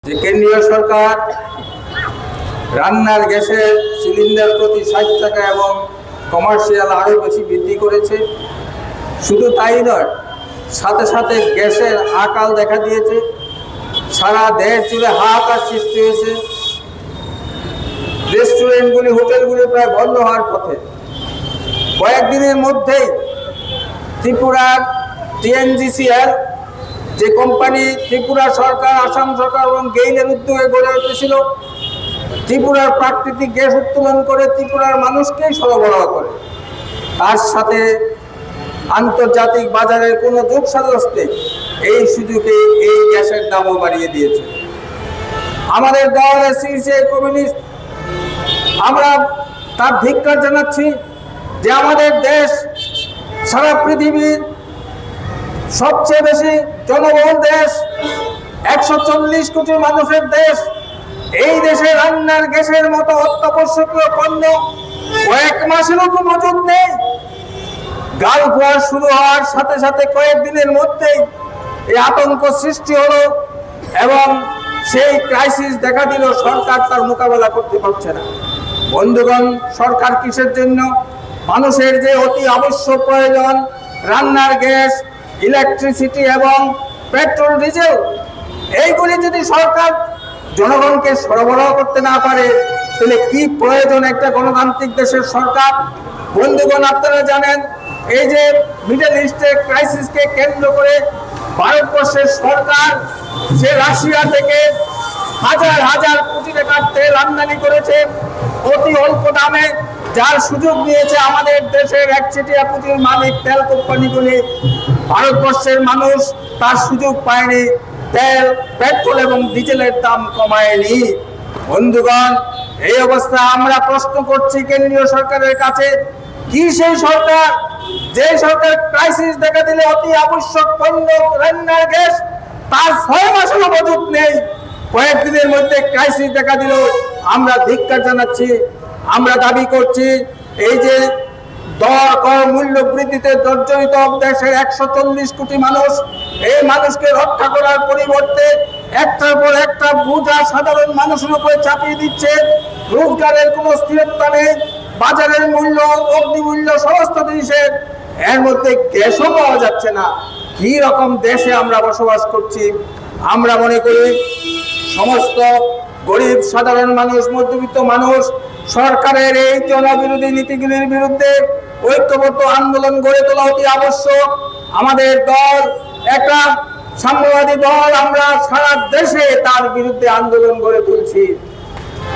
যে কেন্দ্রীয় সরকার রান্নার গ্যাসের সিলিন্ডার প্রতি 60 টাকা এবং কমার্শিয়াল আরও বেশি বৃদ্ধি করেছে। শুধু তাই নয়, সাথে সাথে গ্যাসের আকাল দেখা দিয়েছে। সারা দেশ জুড়ে হাহাকার সৃষ্টি হয়েছে। রেস্টুরেন্টগুলি, হোটেলগুলি প্রায় বন্ধ হওয়ার পথে। কয়েকদিনের মধ্যেই ত্রিপুরার TNGCL, যে কোম্পানি ত্রিপুরা সরকার, আসাম সরকার এবং গেইলের উদ্যোগে গড়ে উঠেছিল, ত্রিপুরার প্রাকৃতিক গ্যাস উত্তোলন করে ত্রিপুরার মানুষকেই সরবরাহ করে। তার সাথে আন্তর্জাতিক বাজারের কোনো যোগসাজশে এই সুযোগে এই গ্যাসের দামও বাড়িয়ে দিয়েছে। আমাদের দল CCI কমিউনিস্ট, আমরা তার ধিক্কার জানাচ্ছি যে আমাদের দেশ সারা পৃথিবীর সবচেয়ে বেশি জনবহুল দেশ, 140 কোটি মানুষের দেশ। এই দেশে রান্নার গ্যাসের মতো অত্যাবশ্যকীয় পণ্য কয়েক মাসেরও তো মজুদ নেই। গালফ ওয়ার শুরু হওয়ার সাথে সাথে কয়েকদিনের মধ্যেই এই আতঙ্ক সৃষ্টি হলো এবং সেই ক্রাইসিস দেখা দিল। সরকার তার মোকাবেলা করতে পারছে না। বন্ধুগণ, সরকার কিসের জন্য? মানুষের যে অতি আবশ্যক প্রয়োজন, রান্নার গ্যাস, ইলেকট্রিসিটি এবং পেট্রোল, ডিজেল, এইগুলি যদি সরকার জনগণকে সরবরাহ করতে না পারে, তাহলে কি প্রয়োজন একটা গণতান্ত্রিক দেশের সরকার? বন্ধুগণ, আপনারা জানেন এই যে মিডল ইস্টের ক্রাইসিসকে কেন্দ্র করে ভারতবর্ষের সরকার সে রাশিয়া থেকে হাজার হাজার কোটি টাকার তেল আমদানি করেছে অতি অল্প দামে, যার সুযোগ নিয়েছে আমাদের দেশের একচেটিয়া পুঁজির মালিক তেল কোম্পানিগুলি। ভারতবর্ষের মানুষ তার সুযোগ পায়নি, তেল, পেট্রোল এবং ডিজেলের দাম কমায়নি। বন্ধুগণ, এই অবস্থা আমরা প্রশ্ন করছি কেন্দ্রীয় সরকারের কাছে, কি সেই সরকার যে সরকার ক্রাইসিস দেখা দিলে অতি আবশ্যক পণ্য রান্নার গ্যাস তার 6 মাসেরও মজুদ নেই, কয়েকদিনের মধ্যে ক্রাইসিস দেখা দিল? আমরা ধিক্কার জানাচ্ছি। আমরা দাবি করছি এই যে দর কর মূল্য বৃদ্ধিতে জর্জরিত দেশের 140 কোটি মানুষ, এই মানুষকে রক্ষা করার পরিবর্তে একটার পর একটা বোঝা সাধারণ মানুষের উপরে চাপিয়ে দিচ্ছে। রোজগারের কোনো স্থিরতা নেই, বাজারের মূল্য, অগ্নিমূল্য, সমস্ত জিনিসের, এর মধ্যে গ্যাসও পাওয়া যাচ্ছে না। কি রকম দেশে আমরা বসবাস করছি? আমরা মনে করি সমস্ত গরিব সাধারণ মানুষ, মধ্যবিত্ত মানুষ সরকারের এই জনবিরোধী নীতিগুলির বিরুদ্ধে ঐক্যবদ্ধ আন্দোলন গড়ে তোলা অতি আবশ্যক। আমাদের দল একটা সাম্যবাদী দল, আমরা সারা দেশে তার বিরুদ্ধে আন্দোলন গড়ে তুলছি।